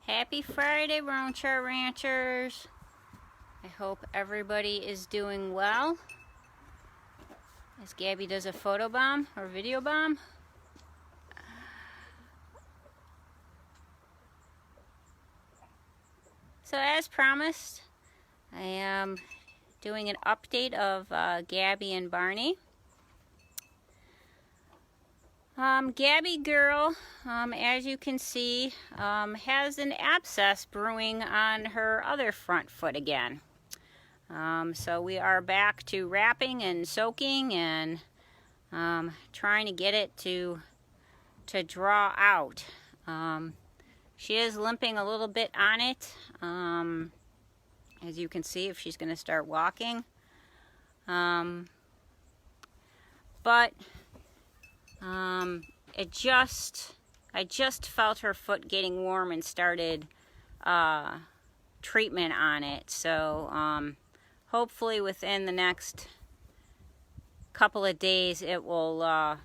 Happy Friday, Roanchar Ranchers. I hope everybody is doing well. As Gabby does a photo bomb or video bomb. So as promised, I am doing an update of Gabby and Barney. Gabby girl, as you can see, has an abscess brewing on her other front foot again. So we are back to wrapping and soaking and trying to get it to draw out. She is limping a little bit on it, as you can see if she's going to start walking. But I just felt her foot getting warm and started treatment on it. So hopefully within the next couple of days it will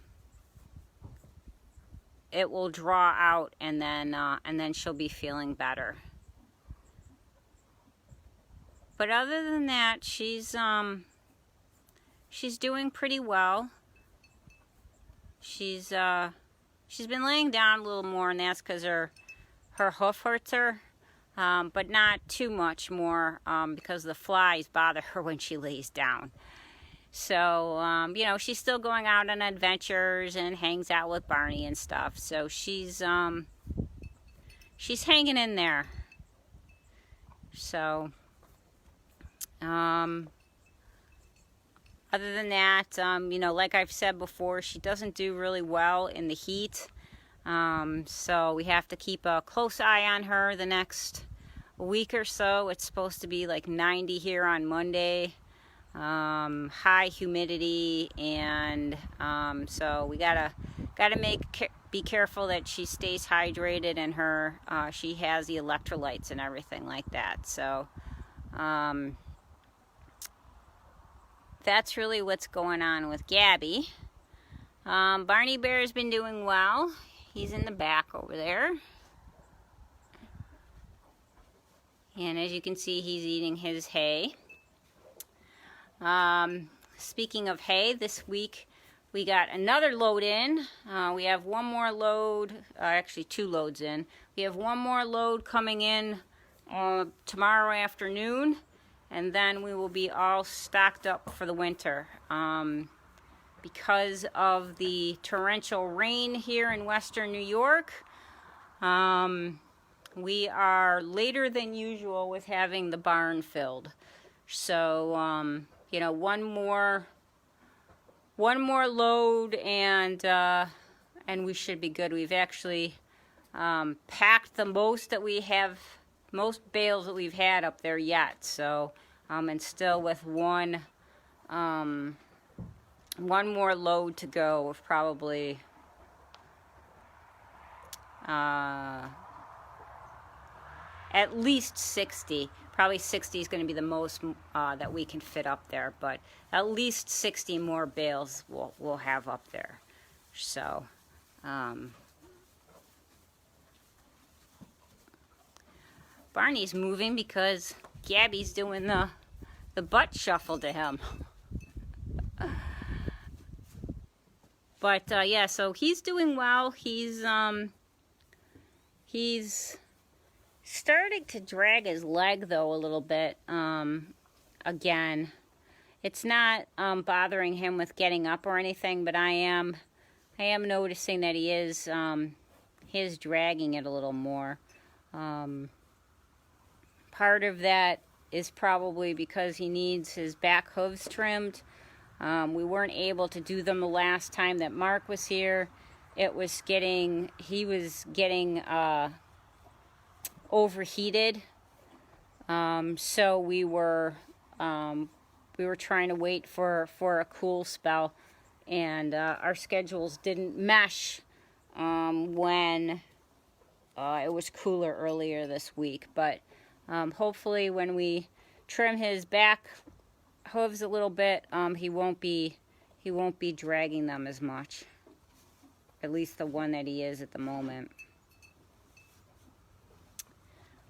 draw out, and then she'll be feeling better. But other than that, she's doing pretty well. She's been laying down a little more, and that's because her hoof hurts her, but not too much more because the flies bother her when she lays down. So you know, she's still going out on adventures and hangs out with Barney and stuff. So she's hanging in there. So other than that, you know, like I've said before, she doesn't do really well in the heat. So we have to keep a close eye on her the next week or so. It's supposed to be like 90 here on Monday. High humidity, and so we gotta be careful that she stays hydrated, and she has the electrolytes and everything like that. So that's really what's going on with Gabby. Barney Bear's been doing well. He's in the back over there. And as you can see, he's eating his hay. Speaking of hay, this week we got another load in. We have one more load, actually 2 loads in. We have one more load coming in tomorrow afternoon. And then we will be all stocked up for the winter. Because of the torrential rain here in western New York, we are later than usual with having the barn filled. So, you know, one more load, and we should be good. We've actually packed the most bales that we've had up there yet. So, and still with one more load to go of probably at least 60. Probably 60 is going to be the most that we can fit up there, but at least 60 more bales we'll have up there. So Barney's moving because Gabby's doing the butt shuffle to him. But yeah, so he's doing well. He's starting to drag his leg though a little bit. Again, it's not bothering him with getting up or anything, but I am noticing that he is dragging it a little more. Part of that is probably because he needs his back hooves trimmed. We weren't able to do them the last time that Mark was here. He was getting overheated. So we were trying to wait for a cool spell, and our schedules didn't mesh when it was cooler earlier this week. But hopefully when we trim his back hooves a little bit, he won't be dragging them as much. At least the one that he is at the moment.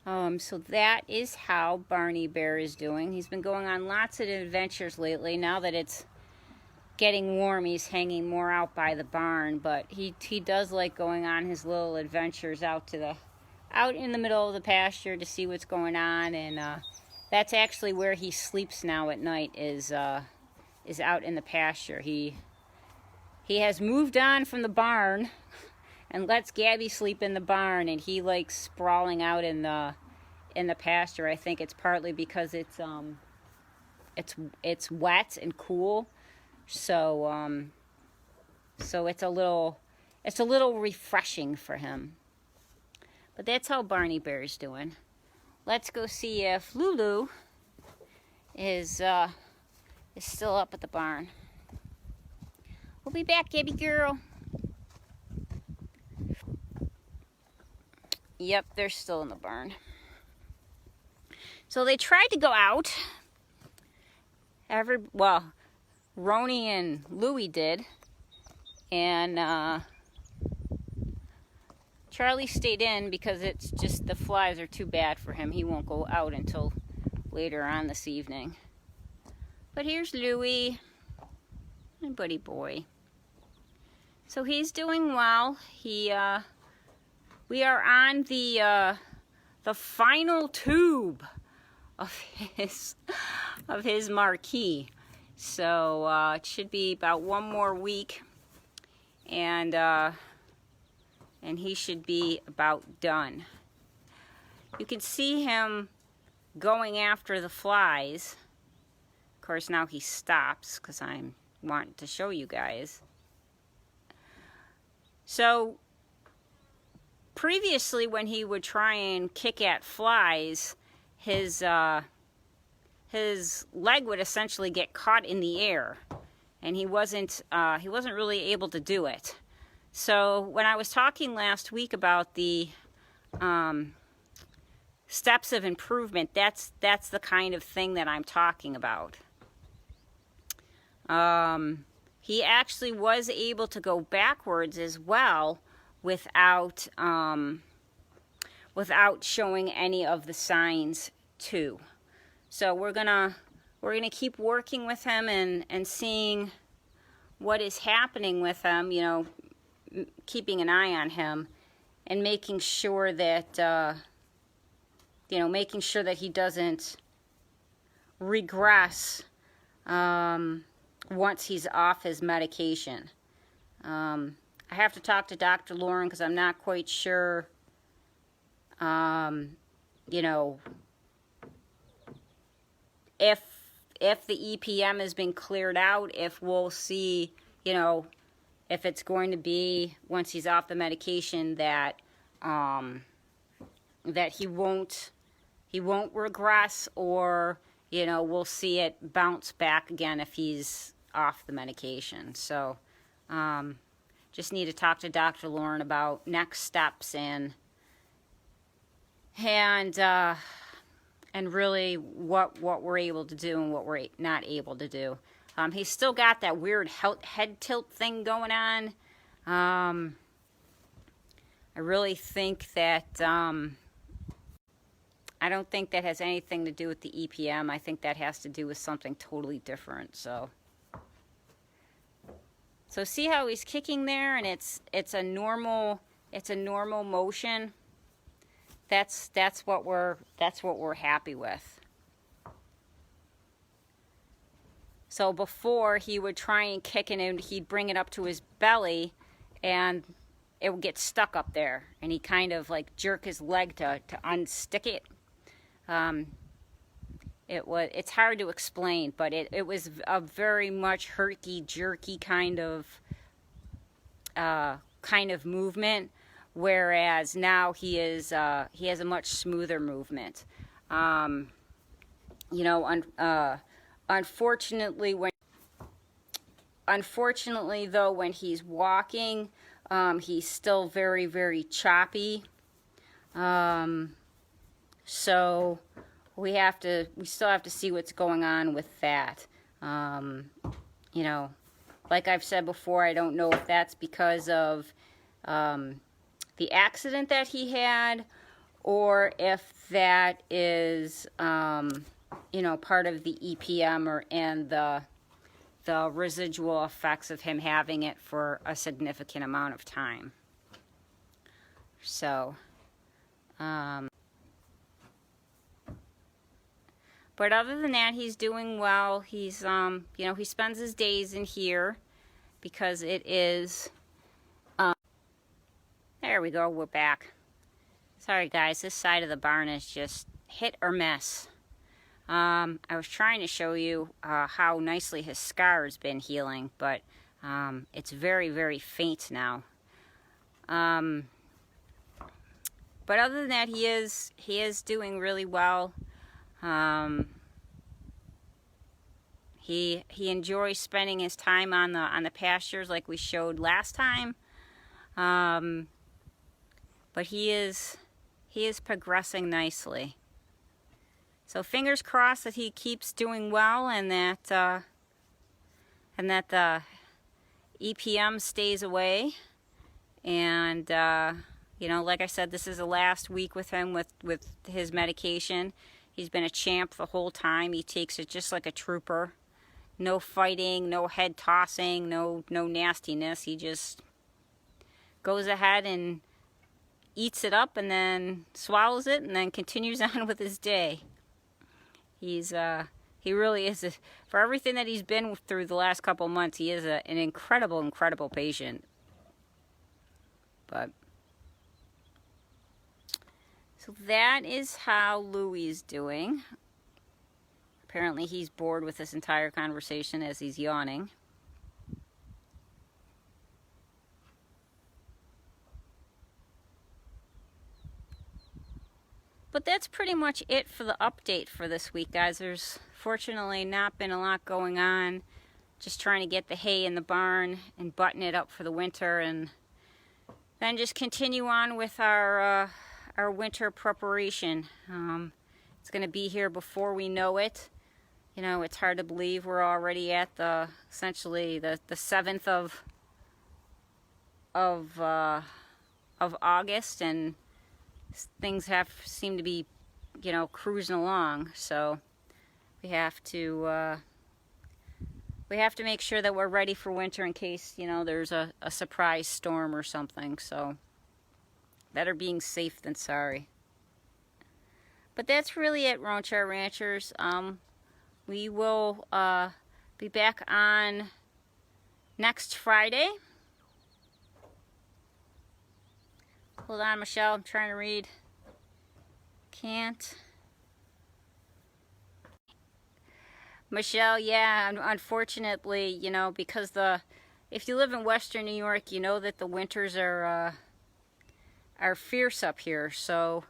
So that is how Barney Bear is doing. He's been going on lots of adventures lately. Now that it's getting warm, he's hanging more out by the barn, but he does like going on his little adventures out in the middle of the pasture to see what's going on, and that's actually where he sleeps now at night, is out in the pasture. He has moved on from the barn and lets Gabby sleep in the barn, and he likes sprawling out in the pasture. I think it's partly because it's wet and cool, so it's a little refreshing for him. But that's how Barney Bear's doing. Let's go see if Lulu is still up at the barn. We'll be back, Gabby girl. Yep, they're still in the barn. So they tried to go out. Roni and Louie did. And Charlie stayed in because it's just the flies are too bad for him. He won't go out until later on this evening. But here's Louie, my buddy boy. So he's doing well. We are on the final tube of his marquee. So it should be about one more week, and he should be about done. You can see him going after the flies. Of course, now he stops because I'm wanting to show you guys. So previously, when he would try and kick at flies, his leg would essentially get caught in the air, and he wasn't really able to do it. So when I was talking last week about the steps of improvement, that's the kind of thing that I'm talking about. He actually was able to go backwards as well without showing any of the signs too. So we're gonna keep working with him and seeing what is happening with him, you know, keeping an eye on him and making sure that making sure that he doesn't regress once he's off his medication. I have to talk to Dr. Lauren because I'm not quite sure, if the EPM has been cleared out, if we'll see, if it's going to be, once he's off the medication, that that he won't regress, or, we'll see it bounce back again if he's off the medication. So, just need to talk to Dr. Lauren about next steps and really what we're able to do and what we're not able to do. He's still got that weird head tilt thing going on. I really think that, I don't think that has anything to do with the EPM. I think that has to do with something totally different. So see how he's kicking there, and it's a normal motion. That's what we're happy with. So before, he would try and kick it, and he'd bring it up to his belly, and it would get stuck up there, and he kind of like jerk his leg to unstick it. It's hard to explain, but it was a very much herky-jerky kind of movement, whereas now he has a much smoother movement. Unfortunately, though, when he's walking, he's still very, very choppy. So we still have to see what's going on with that. Like I've said before, I don't know if that's because of the accident that he had, or if that is, you know, part of the EPM and the residual effects of him having it for a significant amount of time. So, but other than that, he's doing well. He's, you know, he spends his days in here because it is, there we go, we're back. Sorry guys, this side of the barn is just hit or miss. I was trying to show you how nicely his scar has been healing, but it's very, very faint now. But other than that, he is doing really well. He enjoys spending his time on the pastures like we showed last time. But he is progressing nicely. So fingers crossed that he keeps doing well, and that the EPM stays away. And you know, like I said, this is the last week with him with his medication. He's been a champ the whole time. He takes it just like a trooper. No fighting, no head tossing, no nastiness. He just goes ahead and eats it up and then swallows it and then continues on with his day. He really is, for everything that he's been through the last couple months, he is an incredible patient. But, so that is how Louie's doing. Apparently he's bored with this entire conversation as he's yawning. But that's pretty much it for the update for this week, guys. There's fortunately not been a lot going on. Just trying to get the hay in the barn and button it up for the winter, and then just continue on with our winter preparation. It's going to be here before we know it. You know, it's hard to believe we're already at essentially the 7th of August, and things seem to be, you know, cruising along. So we have to make sure that we're ready for winter in case, you know, there's a surprise storm or something. So better being safe than sorry. But that's really it, Rancher Ranchers. We will be back on next Friday. Hold on, Michelle. I'm trying to read. Can't. Michelle, yeah, unfortunately, you know, because if you live in Western New York, you know that the winters are fierce up here. So,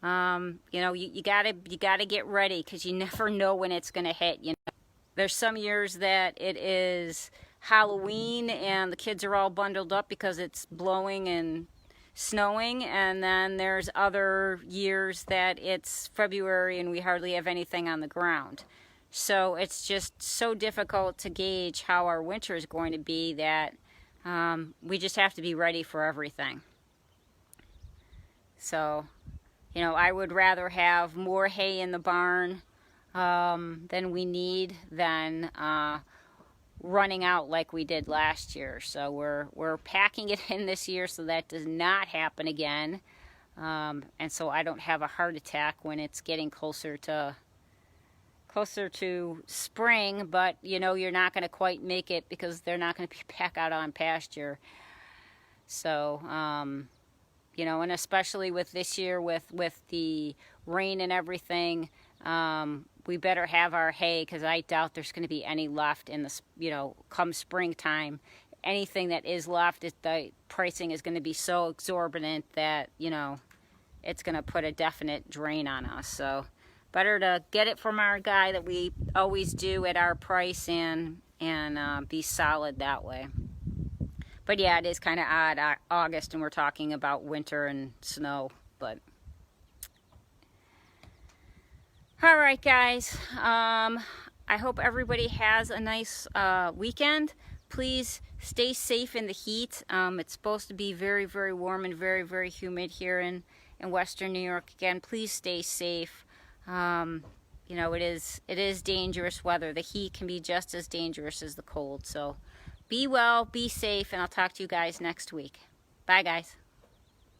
you know, you gotta get ready, because you never know when it's gonna hit. You know, there's some years that it is Halloween and the kids are all bundled up because it's blowing and snowing, and then there's other years that it's February and we hardly have anything on the ground. So it's just so difficult to gauge how our winter is going to be that we just have to be ready for everything. So, you know, I would rather have more hay in the barn than we need than running out like we did last year. So we're packing it in this year so that does not happen again, and so I don't have a heart attack when it's getting closer to spring. But you know, you're not going to quite make it because they're not going to be back out on pasture. So you know, and especially with this year with the rain and everything, we better have our hay, because I doubt there's going to be any left in the, you know, come springtime. Anything that is left, the pricing is going to be so exorbitant that, you know, it's going to put a definite drain on us. So better to get it from our guy that we always do at our price and be solid that way. But yeah, it is kind of odd, August, and we're talking about winter and snow, but all right, guys. I hope everybody has a nice weekend. Please stay safe in the heat. It's supposed to be very, very warm and very, very humid here in Western New York. Again, please stay safe. You know, it is dangerous weather. The heat can be just as dangerous as the cold. So be well, be safe, and I'll talk to you guys next week. Bye, guys.